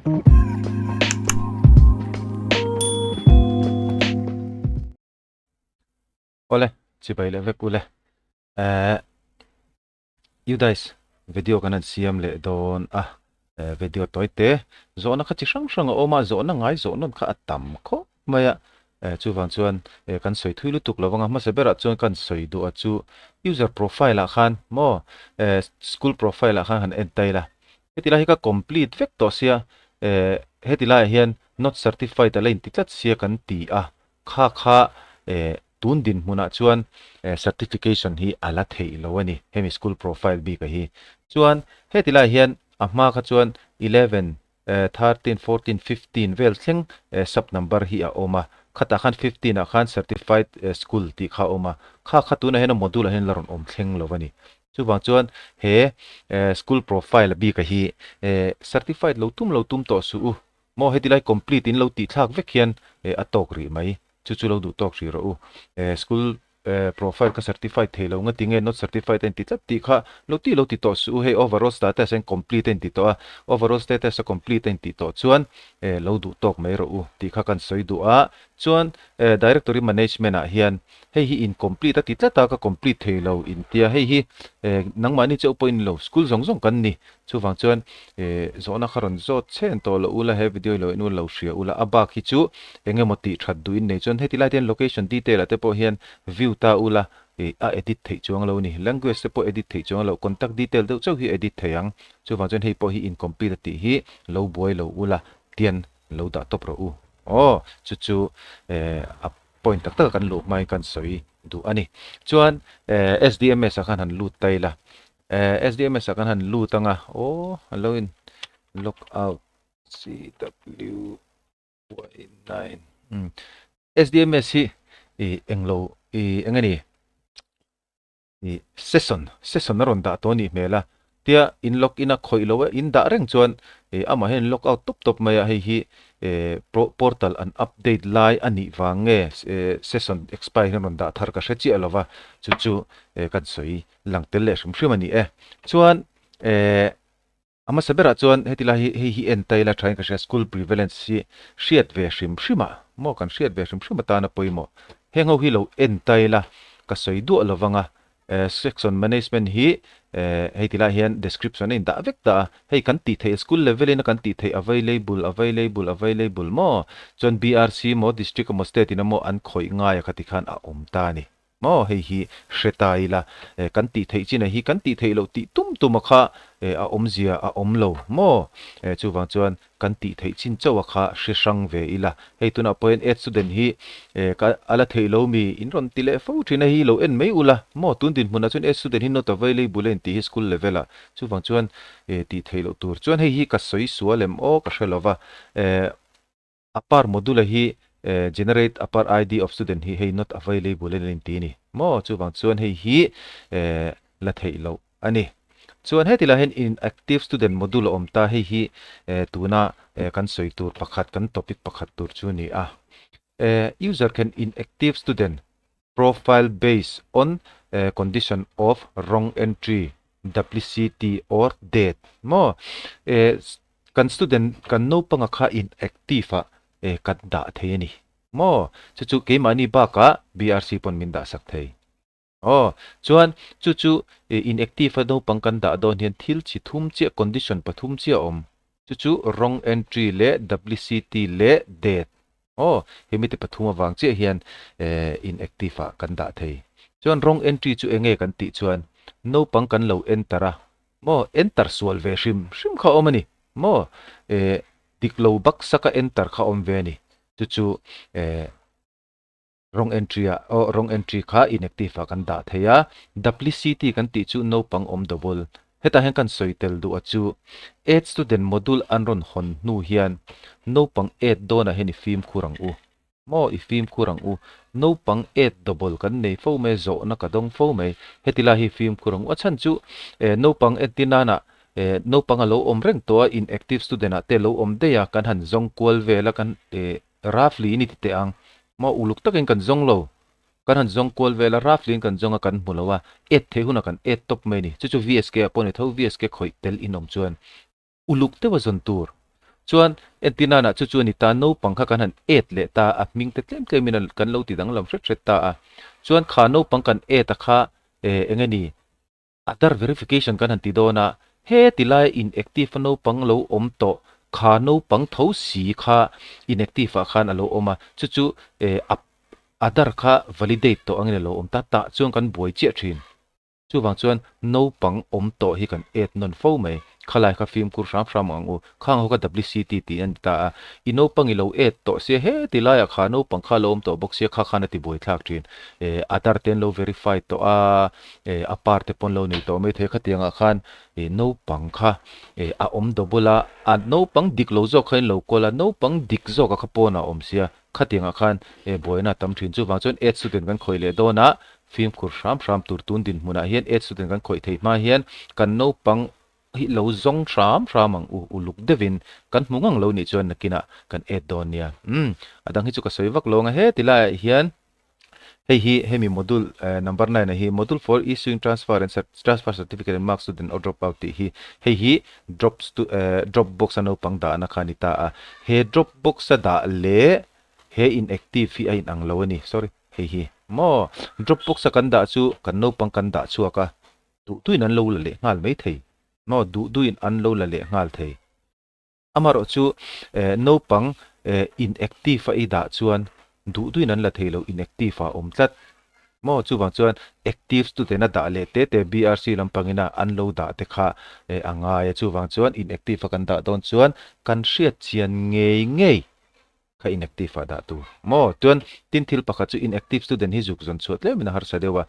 Ole, chỉ bay lệ vek ule. You guys, video kanan siam le don video toy te. Zona kha chi sang sang oma zona ngai zona kha atam ko. Maya chu wang chuan kan soi thui lu tuk lawanga ma sebera chuan kan soi du a chu user profile a khan mo school profile a khan han entai la. Hetila hi ka complete vek to sia hetila hian not certified a lein tiklat sia kan ti a kha tun din muna chuan certification hi ala thei lo ani hemi school profile bi ka hi chuan hetila hian ahma kha chuan 11 13 14 15 vel thleng sub number hi a oma khata khan 15 a khan certified school ti kha oma kha tuna hena module hen laron om thleng lo ani chu bang chuan he school profile bi ka hi certified lo tum to su mo hetilai complete in lo ti thak vek hian atok ri mai chu lo du tok ri ro school profile ka certified thelo nga tinge not certified entity ti kha lo ti to su he overall status and complete entity to overall status a complete entity to chuan lo du tok mai ro ti kha kan soi du a chuan directory management a hian hei hi incomplete ti tla ta ka complete thelo in tia hei hi nangmani cheu point lo school zong kan ni chu wang chuan zona kharon zo chen to lo ula he video lo inu lo shria ula aba khi chu engemoti that du in nei chuan heti lai ten location detail ate po hian view ta ula edit thei chuang lo ni language te po edit thei chuang lo contact detail deuh chau hi edit theiang chu wang chuan hei po hi incomplete ti hi lo boy lo ula tian lo da top ro chu a point tak tak kan lu mai kan soi du ani chuan SDMS a khan han lut taila SDMS a khan han lut anga hello in lockout CW9 SDMS hi englo engani session na ron da to ni mela tia in log in a khoi lo in da reng chuan ama hen lockout top maya hei hi portal an update lai ani wange session expire ron da thar ka hrechi alova chu kan soi langtel le shrim ani chuan ama sabera chuan hetila hi entai la thain ka school prevalence si hriat ve shrimshima mo kan hriat ve shrimshima ta na poimo hengo hi lo entai la ka soi du alowanga section management hi hetila hian description in da vekta hei kan ti thei school level in kan ti thei available mo chuan BRC mo district mo state in mo an khoi ngai khati khan a om ta ni mo hei hi hretaila kan ti thei china hi kan ti thei lo ti tum kha a om zia a om lo mo chu wang chuan kan ti thei chin chawa kha hrisang ve ila hei tuna point 8 student hi ka ala thei lo mi in ron ti le fo thina hi lo en mei ula mo tun din huna chun 8 student hi not available en ti hi school level a chu wang chuan ti thei lo tur chuan hei hi ka soi sualem ka hrelowa apar module hi generate upper ID of student hi hey not available in tini mo chu bang chuan hei hi la thei lo ani chuan hetila hen inactive student module om ta hei hi tuna kan soi tur pakhat kan topic pakhat tur chu ni user can inactive student profile based on condition of wrong entry duplicity or date mo kan student kan no panga kha inactive kat da thei ni mo chu ke mani ba ka BRC pon min da sak thei chuan chu inactive do pangkan da don hian thil chi thum che condition pathum che om chu wrong entry le WCT le date hemi te pathum awang che hian inactive kan da thei chuan wrong entry chu enge kan ti chuan no pangkan lo entera mo enter sual ve shim kha omani mo diklo bak saka enter kha om ve ni chu wrong entry kha inactive kan da theya duplicity kan ti chu no pang om double heta hen kan soitel du achu 8 student module anron hon nu hian no pang 8 dona heni film khurang mo I film khurang no pang 8 double kan nei fo me zo na ka dong fo me hetila hi film khurang achan chu no pang 8 tinana no pangalo om reng to inactive student a te lo om de ya kan han zong kwal vela kan roughly ni te ang mo uluk takin kan zong lo kan han zong kwal vela roughly kan zonga kan mulowa 8 the huna kan 8 top me ni chu VSK apone tho VSK khoi tel inom chuan uluk te wa zon tur chuan entina na chu chu ni ta no pang kha kan han et le ta a ming te tlem tlem min kan lo ti dang lam hret ta a chuan kha no pang kan et a kha engeni other verification kan han ti do na he tilai inactive no pang lo om to kha no pang tho si kha inactive a khan alo oma chu chu other kha validate to angin lo om ta ta chuan kan buai che thin chu wang chuan no pang om to hi kan et non fo mai khalai kha film kur ram ram ang u khang ho ka WCT ti an ta I no pang I lo et to se he tilaya kha no pang kha lo om to box se kha khana ti boi thak thin adar ten lo verify to a parte pon lo ni to me the kha tianga khan no pang kha a om do bola a no pang dik lo zo khain lo kola no pang dik zo ka kha pona om sia kha tianga khan boina tam thin chu wang chuan et student kan khoi le do na film kur ram ram tur tun din muna hian et student kan khoi thei ma hian kan no pang hi lo zong ram ram ang u luk devin kan mungang lo ni chuan nakina kan et don nia adang hi chu ka soiwak lo nga he tila hian hemi module number 9 hi module for issuing transfer and transfer certificate and marks student or drop out hi hi drop box ano pang da na khanita a he drop box sa da le he inactive hi ain ang lo ni sorry hi mo drop box sa kan da chu kan no pang kan da chu ka tuin an lo le ngal mai thei no duin an lo le ngal thei amaro chu no pang inactive a da chuan duin an la thei lo inactive a om tlat mo chu wang chuan active student a da le te BRC lampangina an lo da te kha anga ya chu wang chuan inactive kan da don chuan kan hriat chian ngei kha inactive da tu mo tuan tin thil pakha chu inactive student hi juk zon chuat le mina har sa dewa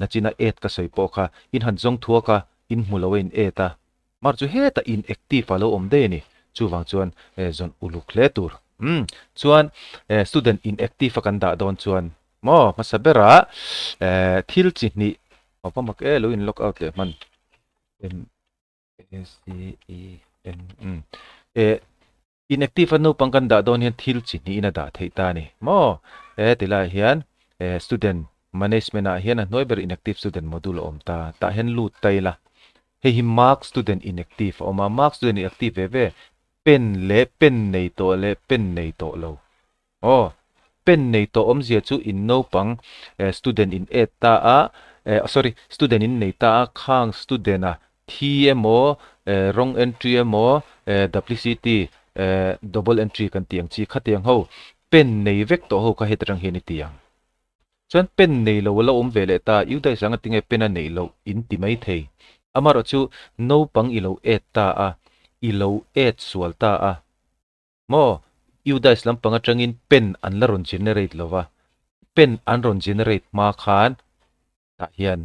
nachina 8 ka soi po kha in han jong thua ka in muloin eta mar chu heta inactive alo om de ni chu wang chuan zon uluk le tur chuan student inactive kan da don chuan mo masabera thil chi ni opamak lo in log out le man SDMS inactive no pangkan da don hian thil chi ni ina da thei ta ni mo tila hian student management a hian a noiber inactive student module om ta hen lut taila he mark student inactive oma mark student inactive ve pen nei to lo pen nei to om zia chu in no pang student in eta a sorry student in nei ta khang student a TMO wrong entry mo WCT double entry kan tiang chi khatiang ho pen nei vek to ho ka hetrang he ni tiang chuan pen nei lo om vele ta yu dai sanga tinge pen a nei lo in ti mai thei amaro chu no pang I lo et ta a I lo et sual ta a mo yu dai slam panga tangin pen an la ron generate lova pen an ron generate ma khan ta hian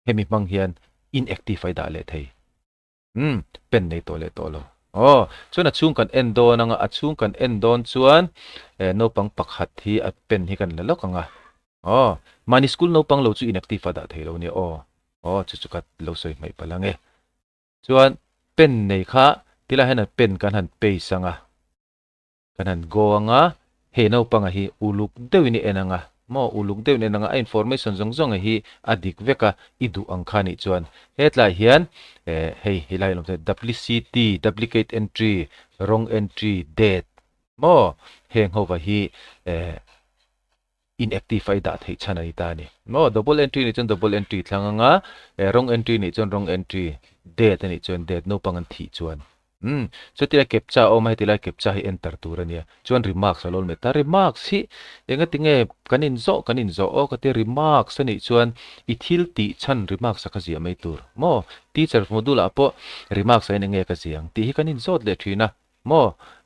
hemi mang hian inactive ai da le thei pen nei to le to lo chuan a chung kan end don anga a chung kan end don chuan no pang pakhat hi a pen hi kan la lok anga mani school no pang lo chu inactive da thei lo ni chu chu kat lo soi mai palange chuan pen nei kha tila hen pen kan han pe sanga kan han go anga he no pang hi uluk dewini enanga mo uluk dewni enanga information zong hi adik veka idu ang khani chuan hetla hian hilai lom WCT duplicate entry wrong entry date mo heng hova hi inactive ai da thei chana ni ta ni mo double entry ni chon double entry thlanga wrong entry ni chon wrong entry date ni chon date no pangan thi chuan so tila captcha mai tila captcha hi enter turania chuan remarks alol me ta remarks hi enga tinge kanin zo ka te remarks ani chuan I thil ti chan remarks ka zia mai tur mo teacher module apo remarks ai nge ka ziang ti hi kanin zot le thina mo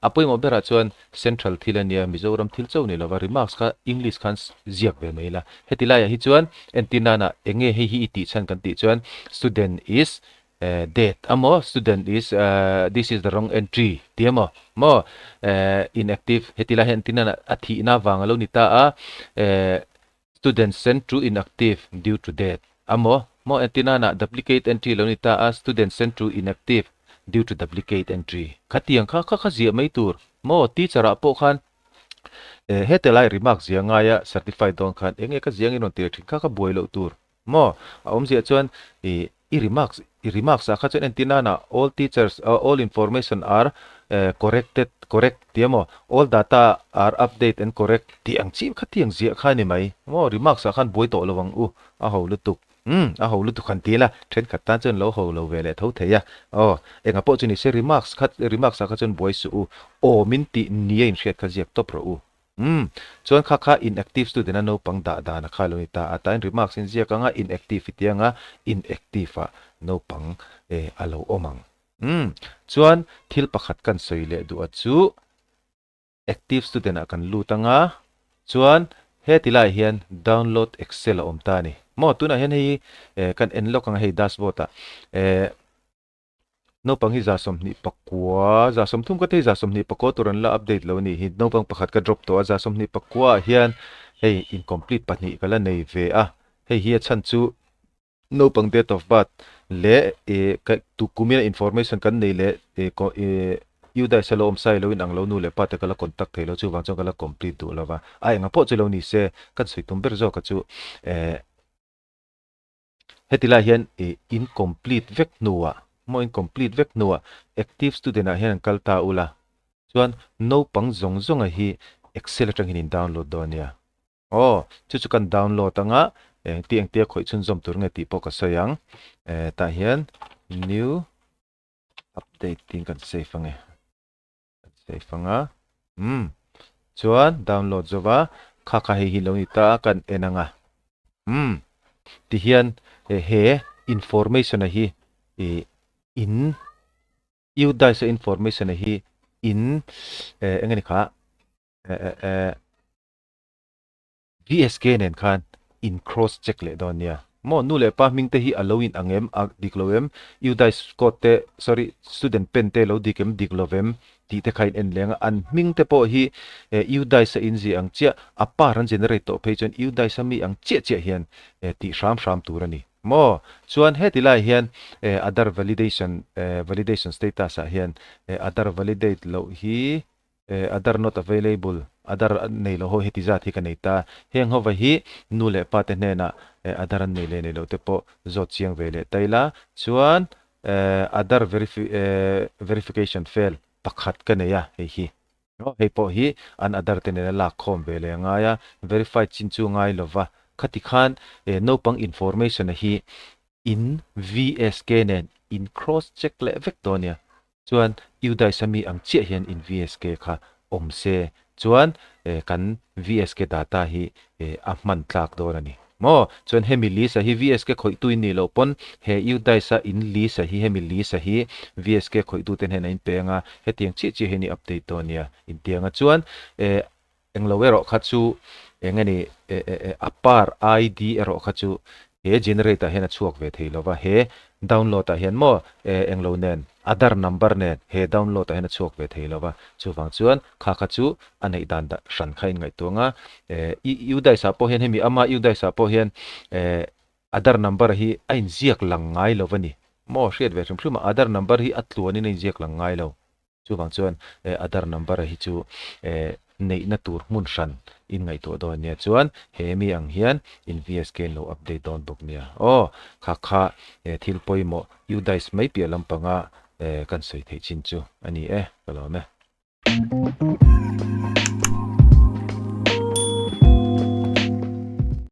apoi mo bera chuan central thilania mizoram thil chau ni lova remarks ka english khan ziak be maila hetilaya hi chuan entina na enge hi ti chan kan ti chuan student is date amo student is this is the wrong entry tiamo mo inactive hetila hentina athi na wangalo nita a student sent to inactive due to date amo mo entina na duplicate entry lo nita a student sent to inactive due to duplicate entry khatiang kha zia mai tur mo teacher a po khan hetelai remarks zia nga ya certified don khan enge ka ziang inon tir kha boilo tur mo om zia chuan I remarks remarks kha chuan entina na all teachers all information are correct tiamo all data are update and correct tiang chi kha tiang zia kha ni mai mo remarks khan boi to lawang a ho lutuk a ho lutuk khan tila then khat ta chen lo ho lo vele tho theya enga po chuni se remarks kha chen boi su o min ti ni in khet kha jiak top ro chuan kha inactive student a naupang da na kha lo ni ta ata remarks in ziak anga inactive tianga inactive a naupang alo omang chuan thil pakhat kan soile du chu active student a kan lutanga chuan he tilai hian download excel om ta ni mo tuna hian hi kan enlock ang hei dashboard a naupang hi zasom ni pakwa zasom thum ka te zasom ni pakko turan la update lo ni hi naupang pakhat ka drop to a zasom ni pakwa hian hei incomplete pani kala nei ve a hei hi chan chu naupang date of birth le tu kumina information kan nei le yu dai salom sai lo in ang lo nu le pa te kala contact thelo chu wang chong kala complete du lova ai nga po chu lo ni se kan soi tum ber zo ka chu hetila hian incomplete vek nuwa mo incomplete vek nuwa active student a hian kalta ula chuan naupang zong a hi excel atang hin download do nia chu kan download anga tiang tia khoi chun zom tur nge ti po ka sayang ta hian new updating kan save ange chuan download zowa kha hi lo ni ta kan enanga ti hian he information a hi in you dai sa information a hi in engani kha VSK nen khan in cross check le donia mo nu le pa ming te hi allowin angem diklovem you dai skote sorry student pen te lo dikem diklovem ti te khain en lenga an ming te po hi you dai sa in ji ang chia apa ran generate to page on you dai sa mi ang che hian ti sham turani mo chuan hetilai hian other validation status a hian other validate lo hi other not available other nei lo ho hetiza thi kaneta heng ho wa hi nu le pa te na other nei le nei lo te po zot chiang vele taila chuan other verification fail pakhat kaneya hi hei po hi an other te ne la khom vele nga ya verified chin chu ngai lova khati khan naupang information a hi in VSK nen in cross check le vectonia chuan you dai sami ang che hian in VSK kha omse chuan kan VSK data hi a man tlak dor ani mo chuan hemi list a hi VSK khoi tu ni lo pon he you dai sa in list a hi hemi list a hi VSK khoi tu ten hen in penga he tiang chi he ni update tonia in tianga chuan englowero kha chu engani apar ID ero kha chu he generator hena chuak ve theilowa he download a hian mo englo nen other number nen he download a hena chuak ve theilowa chuwang chuan kha chu anei dan da hran khain ngai tonga you dai sa po hian hemi ama you dai sa po hian other number hi ain ziak lang ngai lovani mo hriat ve thum other number hi atluani nei ziak lang ngai lo chuwang chuan other number hi chu nei na tur mun hran in ngai to do nia chuan he mi ang hian in VSK lo update don bok nia kha thil poimo you dais mai pia lampanga kan soi thei chin chu ani kalome